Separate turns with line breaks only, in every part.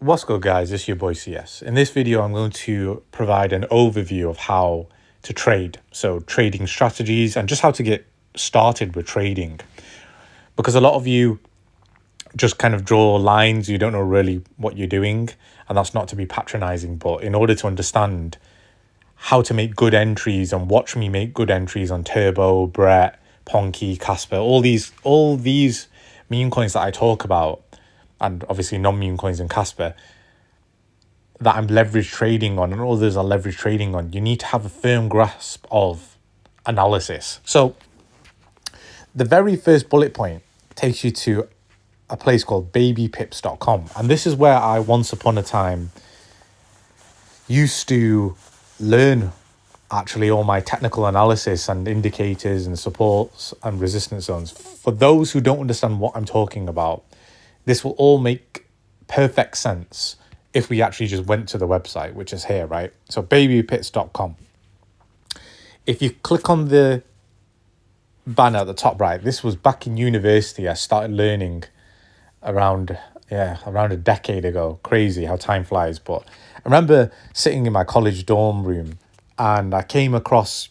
What's good, guys? It's your boy CS. In this video, I'm going to provide an overview of how to trade. So trading strategies and just how to get started with trading. Because a lot of you just kind of draw lines, you don't know really what you're doing. And that's not to be patronizing, but in order to understand how to make good entries and watch me make good entries on Turbo, Brett, Ponky, Casper, all these meme coins that I talk about, and obviously non-meme coins and Casper, that I'm leverage trading on and others are leverage trading on, you need to have a firm grasp of analysis. So the very first bullet point takes you to a place called babypips.com. And this is where I once upon a time used to learn actually all my technical analysis and indicators and supports and resistance zones. For those who don't understand what I'm talking about, this will all make perfect sense if we actually just went to the website, which is here, right? So babypips.com. If you click on the banner at the top right, this was back in university. I started learning around a decade ago. Crazy how time flies. But I remember sitting in my college dorm room and I came across,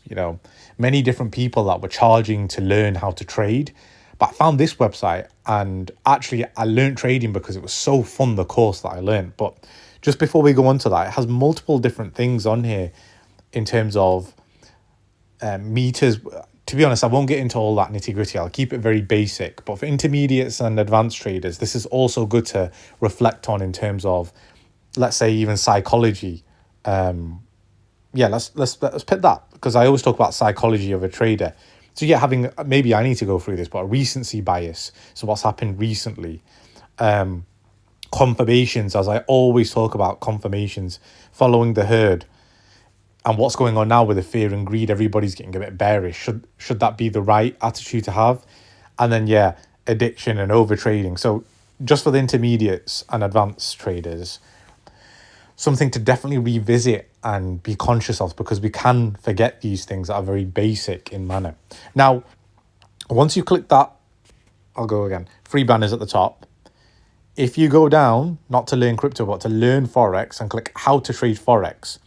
many different people that were charging to learn how to trade. But I found this website and actually I learned trading because it was so fun, the course that I learned. But just before we go on to that, it has multiple different things on here in terms of meters. To be honest, I won't get into all that nitty gritty. I'll keep it very basic. But for intermediates and advanced traders, this is also good to reflect on in terms of, let's say, even psychology. Let's pick that, because I always talk about psychology of a trader. So maybe I need to go through this, but a recency bias. So what's happened recently? Confirmations, as I always talk about confirmations, following the herd. And what's going on now with the fear and greed, everybody's getting a bit bearish. Should that be the right attitude to have? And then, addiction and overtrading. So just for the intermediates and advanced traders, something to definitely revisit and be conscious of, because we can forget these things that are very basic in manner. Now, once you click that, I'll go again, free banners at the top. If you go down, not to learn crypto, but to learn Forex, and click how to trade Forex,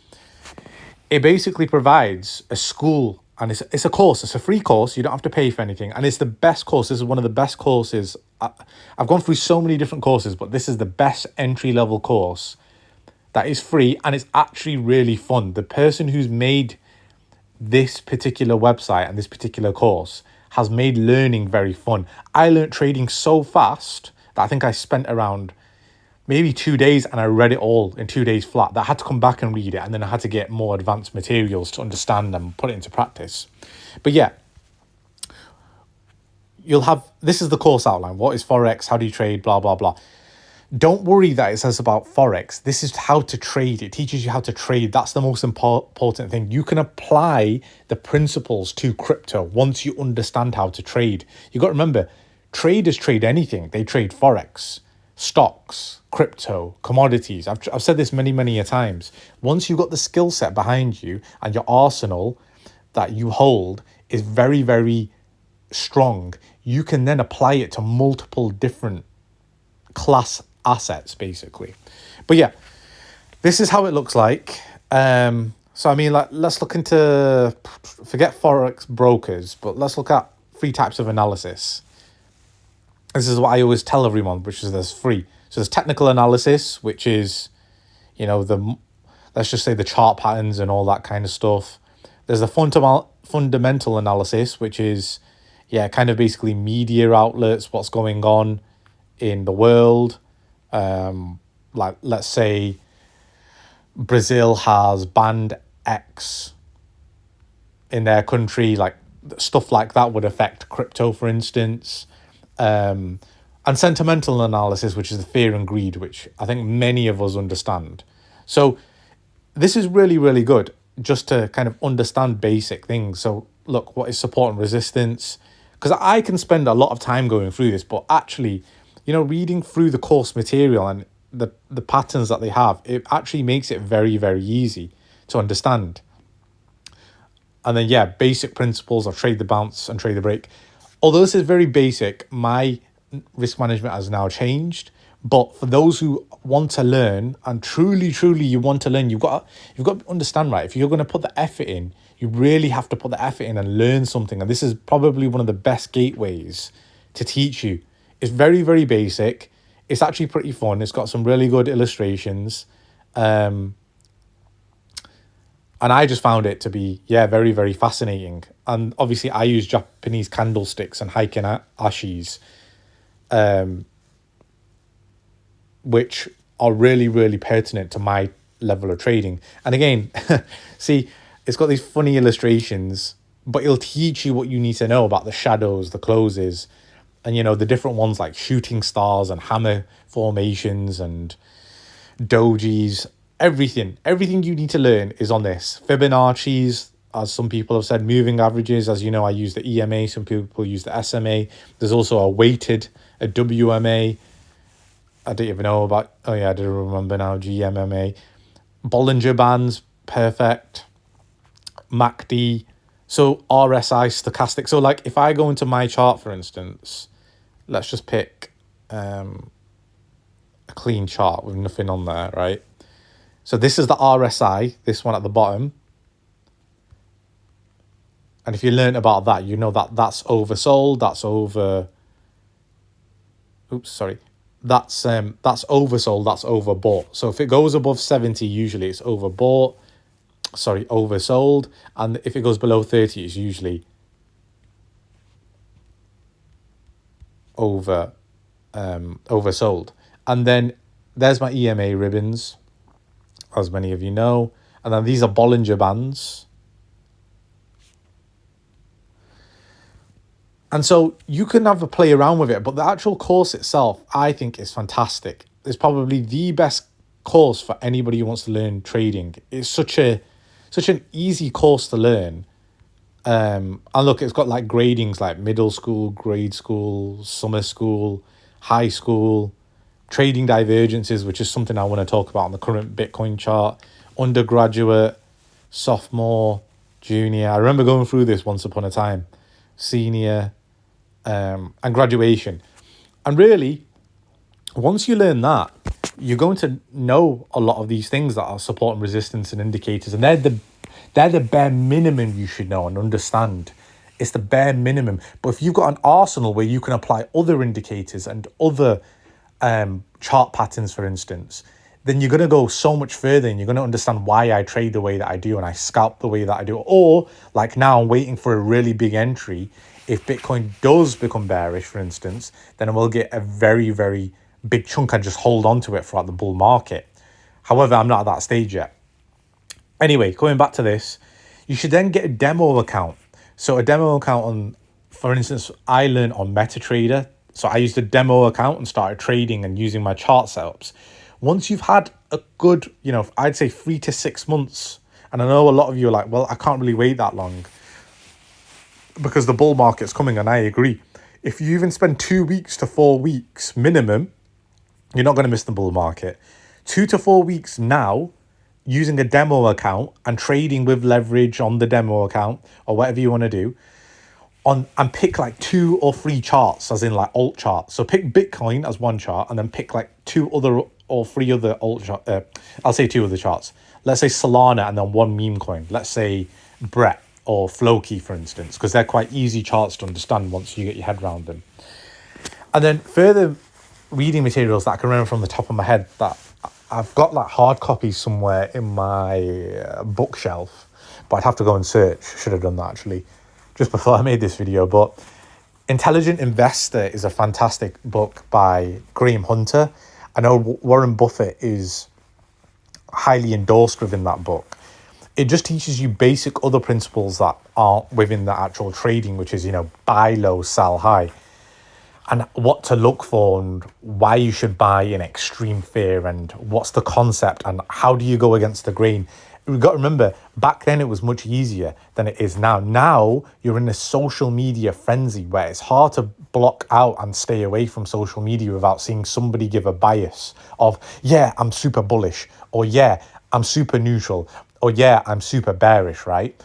it basically provides a school, and it's a course. It's a free course. You don't have to pay for anything. And it's the best course. This is one of the best courses. I've gone through so many different courses, but this is the best entry-level course that is free, and it's actually really fun. The person who's made this particular website and this particular course has made learning very fun. I learned trading so fast that I think I spent around maybe 2 days and I read it all in 2 days flat. That I had to come back and read it, and then I had to get more advanced materials to understand and put it into practice. But this is the course outline. What is Forex? How do you trade? Blah, blah, blah. Don't worry that it says about Forex. This is how to trade. It teaches you how to trade. That's the most important thing. You can apply the principles to crypto once you understand how to trade. You got to remember, traders trade anything. They trade Forex, stocks, crypto, commodities. I've said this many a times. Once you've got the skill set behind you and your arsenal that you hold is very, very strong, you can then apply it to multiple different class assets, basically. But this is how it looks like. Let's look into, forget Forex brokers, but let's look at 3 types of analysis. This is what I always tell everyone, which is there's 3. So there's technical analysis, which is, let's just say the chart patterns and all that kind of stuff. There's the fundamental analysis, which is, kind of basically media outlets, what's going on in the world. Like, let's say Brazil has banned X in their country, like stuff like that would affect crypto, for instance. And sentimental analysis, which is the fear and greed, which I think many of us understand. So this is really, really good just to kind of understand basic things. So look, what is support and resistance? Because I can spend a lot of time going through this, but actually, reading through the course material and the patterns that they have, it actually makes it very, very easy to understand. And then, basic principles of trade the bounce and trade the break. Although this is very basic, my risk management has now changed. But for those who want to learn and truly you want to learn, you've got to understand, right? If you're going to put the effort in, you really have to put the effort in and learn something. And this is probably one of the best gateways to teach you. It's very, very basic. It's actually pretty fun. It's got some really good illustrations. And I just found it to be, very, very fascinating. And obviously I use Japanese candlesticks and Heiken ashis, which are really, really pertinent to my level of trading. And again, see, it's got these funny illustrations, but it'll teach you what you need to know about the shadows, the closes, and, the different ones like shooting stars and hammer formations and dojis. Everything you need to learn is on this. Fibonacci's, as some people have said, moving averages. As you know, I use the EMA. Some people use the SMA. There's also a WMA. I don't even know about, I do remember now, GMMA. Bollinger Bands, perfect. MACD. So RSI, stochastic. So like if I go into my chart, for instance, let's just pick a clean chart with nothing on there, right? So this is the RSI, this one at the bottom. And if you learn about that, you know that that's oversold, that's oversold, that's overbought. So if it goes above 70, usually it's oversold. And if it goes below 30, it's usually oversold. And then there's my EMA ribbons, as many of you know. And then these are Bollinger Bands. And so you can have a play around with it, but the actual course itself, I think, is fantastic. It's probably the best course for anybody who wants to learn trading. It's such an easy course to learn. And look, it's got like gradings like middle school, grade school, summer school, high school, trading divergences, which is something I want to talk about on the current Bitcoin chart, undergraduate, sophomore, junior. I remember going through this once upon a time, senior, and graduation. And really, once you learn that, you're going to know a lot of these things that are support and resistance and indicators, and they're the bare minimum you should know and understand. It's the bare minimum. But if you've got an arsenal where you can apply other indicators and other chart patterns, for instance, then you're going to go so much further and you're going to understand why I trade the way that I do and I scalp the way that I do. Or like now I'm waiting for a really big entry. If Bitcoin does become bearish, for instance, then I will get a very, very big chunk and just hold on to it throughout the bull market. However, I'm not at that stage yet. Anyway, going back to this, you should then get a demo account. So a demo account on, for instance, I learned on MetaTrader. So I used a demo account and started trading and using my chart setups. Once you've had a good, I'd say 3 to 6 months, and I know a lot of you are like, well, I can't really wait that long because the bull market's coming, and I agree. If you even spend 2 weeks to 4 weeks minimum, you're not going to miss the bull market. 2 to 4 weeks now, using a demo account and trading with leverage on the demo account or whatever you want to do, and pick like 2 or 3 charts, as in like alt charts. So pick Bitcoin as one chart and then pick like 2 other or 3 other alt charts. I'll say 2 other charts. Let's say Solana and then 1 meme coin. Let's say Brett or Floki, for instance, because they're quite easy charts to understand once you get your head around them. And then further reading materials that I can remember from the top of my head that I've got like hard copies somewhere in my bookshelf, but I'd have to go and search. Should have done that actually just before I made this video. But Intelligent Investor is a fantastic book by Graham Hunter. I know Warren Buffett is highly endorsed within that book. It just teaches you basic other principles that aren't within the actual trading, which is, buy low, sell high, and what to look for and why you should buy in extreme fear and what's the concept and how do you go against the grain. We've got to remember, back then it was much easier than it is now. Now you're in a social media frenzy where it's hard to block out and stay away from social media without seeing somebody give a bias of, yeah, I'm super bullish, or yeah, I'm super neutral, or yeah, I'm super bearish, right?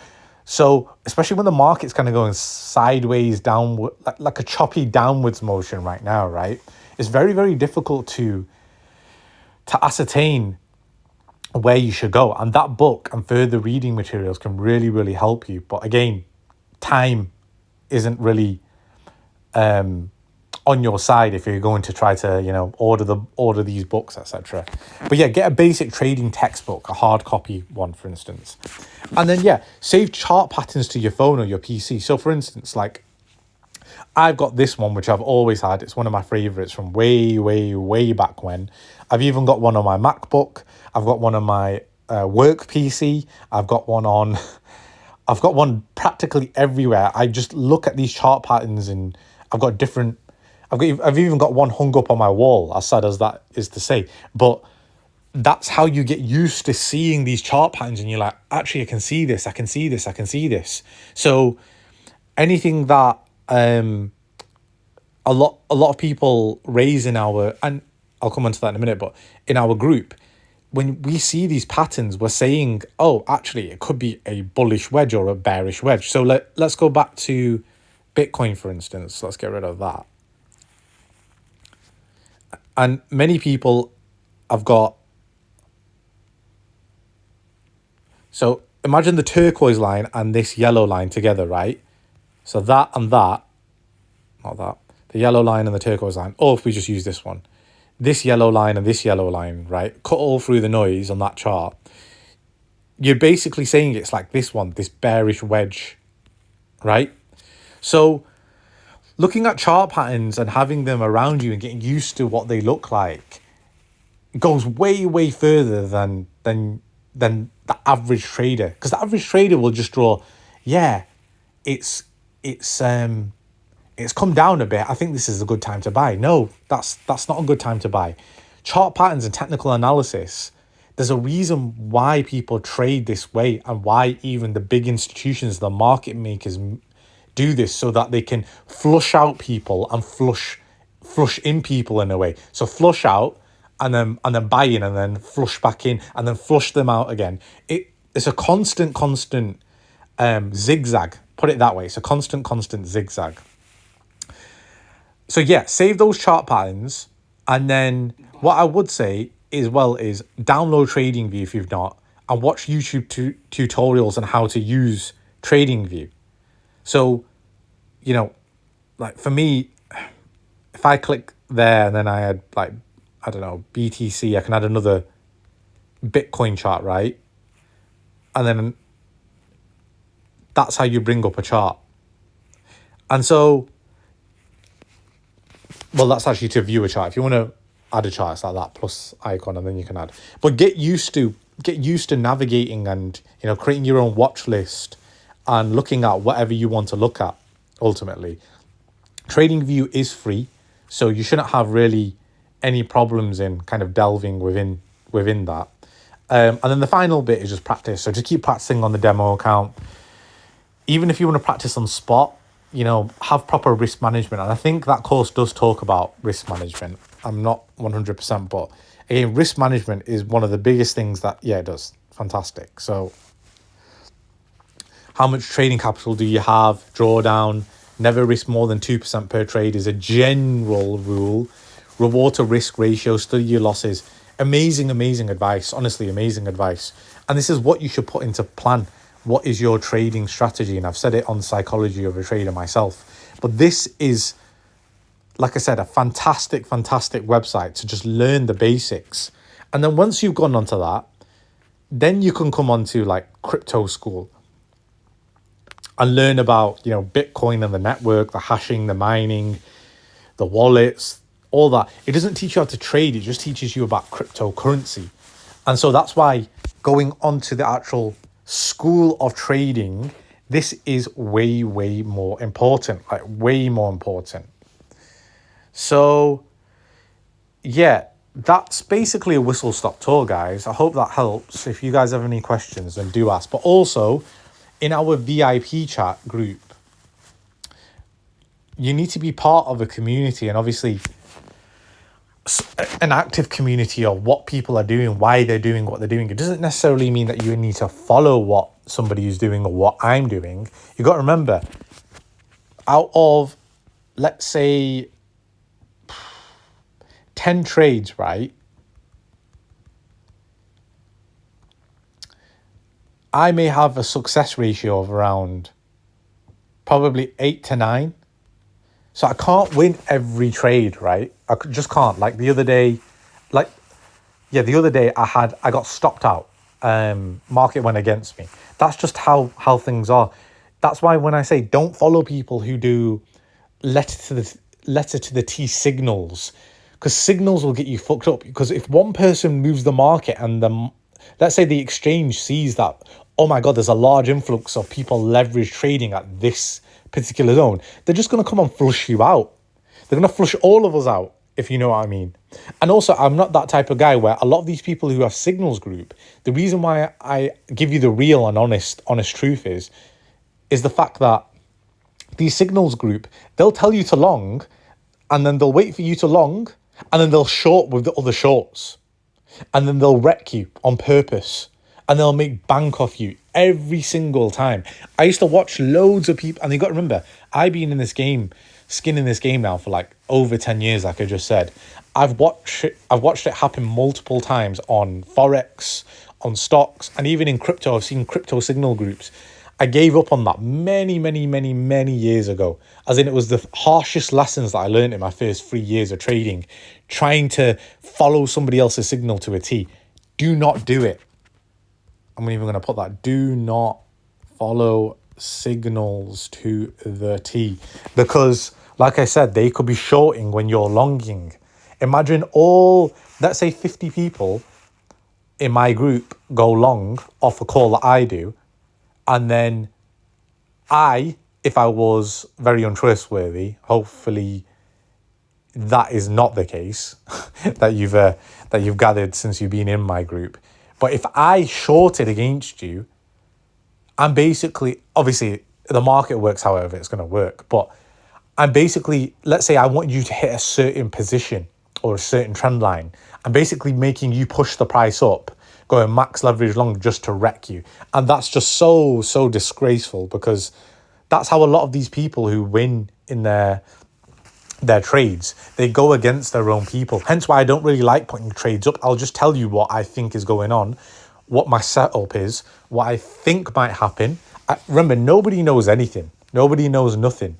So especially when the market's kind of going sideways, downward, like a choppy downwards motion right now, right? It's very, very difficult to to ascertain where you should go. And that book and further reading materials can really, really help you. But again, time isn't really on your side if you're going to try to, you know, order these books, etc. But yeah, get a basic trading textbook, a hard copy one, for instance. And then, yeah, save chart patterns to your phone or your PC. So for instance, like I've got this one, which I've always had. It's one of my favorites from way, way, way back when. I've even got one on my MacBook. I've got one on my work PC. I've got one practically everywhere. I just look at these chart patterns and I've even got one hung up on my wall, as sad as that is to say. But that's how you get used to seeing these chart patterns and you're like, actually, I can see this, I can see this, I can see this. So anything that a lot of people raise in our, and I'll come on to that in a minute, but in our group, when we see these patterns, we're saying, oh, actually, it could be a bullish wedge or a bearish wedge. So let's go back to Bitcoin, for instance. Let's get rid of that. And many people have got, so imagine the turquoise line and this yellow line together, right? So that and that, not that, the yellow line and the turquoise line, or if we just use this one, this yellow line and this yellow line, right? Cut all through the noise on that chart. You're basically saying it's like this one, this bearish wedge, right? So looking at chart patterns and having them around you and getting used to what they look like goes way, way further than the average trader. Because the average trader will just draw, yeah, it's come down a bit. I think this is a good time to buy. No, that's not a good time to buy. Chart patterns and technical analysis, there's a reason why people trade this way and why even the big institutions, the market makers do this, so that they can flush out people and flush in people in a way. So flush out and then buy in and then flush back in and then flush them out again. It's a constant zigzag. Put it that way. It's a constant zigzag. So yeah, save those chart patterns. And then what I would say is download TradingView if you've not, and watch YouTube tutorials on how to use TradingView. So, you know, like for me, if I click there and then I had like, I don't know, BTC, I can add another Bitcoin chart, right? And then that's how you bring up a chart. And so, well, that's actually to view a chart. If you want to add a chart, it's like that plus icon, and then you can add. But get used to navigating and, you know, creating your own watch list and looking at whatever you want to look at. Ultimately, TradingView is free, so you shouldn't have really any problems in kind of delving within that. And then the final bit is just practice. So just keep practicing on the demo account. Even if you want to practice on spot, you know, have proper risk management. And I think that course does talk about risk management. I'm not 100%, but again, risk management is one of the biggest things that, yeah, it does. Fantastic. So how much trading capital do you have? Drawdown. Never risk more than 2% per trade is a general rule. Reward to risk ratio. Study your losses. Amazing advice. Honestly, amazing advice. And this is what you should put into plan. What is your trading strategy? And I've said it on Psychology of a Trader myself. But this is, like I said, a fantastic website to just learn the basics. And then once you've gone onto that, then you can come on to like Crypto School and learn about, you know, Bitcoin and the network, the hashing, the mining, the wallets, all that. It doesn't teach you how to trade. It just teaches you about cryptocurrency. And so that's why going on to the actual school of trading, this is way more important, like way more important. So yeah, that's basically a whistle-stop tour, guys. I hope that helps. If you guys have any questions, then do ask. But also, in our VIP chat group, you need to be part of a community, and obviously an active community of what people are doing, why they're doing what they're doing. It doesn't necessarily mean that you need to follow what somebody is doing or what I'm doing. You got to remember, out of, let's say, 10 trades, right? I may have a success ratio of around probably 8 to 9. So I can't win every trade, right? Just can't. Like the other day, the other day I got stopped out. Market went against me. That's just how things are. That's why when I say don't follow people who do letter to the T signals, because signals will get you fucked up. Because if one person moves the market and let's say the exchange sees that, oh my God, there's a large influx of people leverage trading at this particular zone, they're just going to come and flush you out. They're going to flush all of us out, if you know what I mean. And also, I'm not that type of guy where a lot of these people who have signals group, the reason why I give you the real and honest truth is the fact that these signals group, they'll tell you to long, and then they'll wait for you to long, and then they'll short with the other shorts. And then they'll wreck you on purpose. And they'll make bank off you every single time. I used to watch loads of people, and you got to remember, I've been in this game, skin in this game now for like over 10 years, like I just said. I've watched it happen multiple times on Forex, on stocks, and even in crypto. I've seen crypto signal groups. I gave up on that many years ago. As in, it was the harshest lessons that I learned in my first 3 years of trading, trying to follow somebody else's signal to a T. Do not do it. I'm even going to put that. Do not follow signals to the T. Because, like I said, they could be shorting when you're longing. Imagine let's say 50 people in my group go long off a call that I do. And then if I was very untrustworthy, hopefully that is not the case that you've gathered since you've been in my group. But if I shorted against you, I'm basically, obviously the market works however it's going to work, but I'm basically, let's say I want you to hit a certain position or a certain trend line. I'm basically making you push the price up, going max leverage long just to wreck you. And that's just so disgraceful, because that's how a lot of these people who win in their trades, they go against their own people. Hence why I don't really like putting trades up. I'll just tell you what I think is going on, what my setup is, what I think might happen. Remember, nobody knows anything. Nobody knows nothing.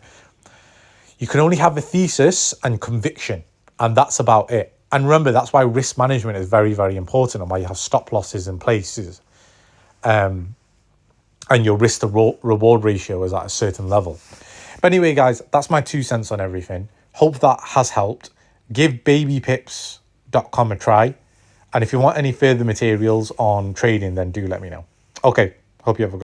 You can only have a thesis and conviction, and that's about it. And remember, that's why risk management is very, very important, and why you have stop losses in places. And your risk to reward ratio is at a certain level. But anyway, guys, that's my 2 cents on everything. Hope that has helped. Give babypips.com a try. And if you want any further materials on trading, then do let me know. Okay, hope you have a good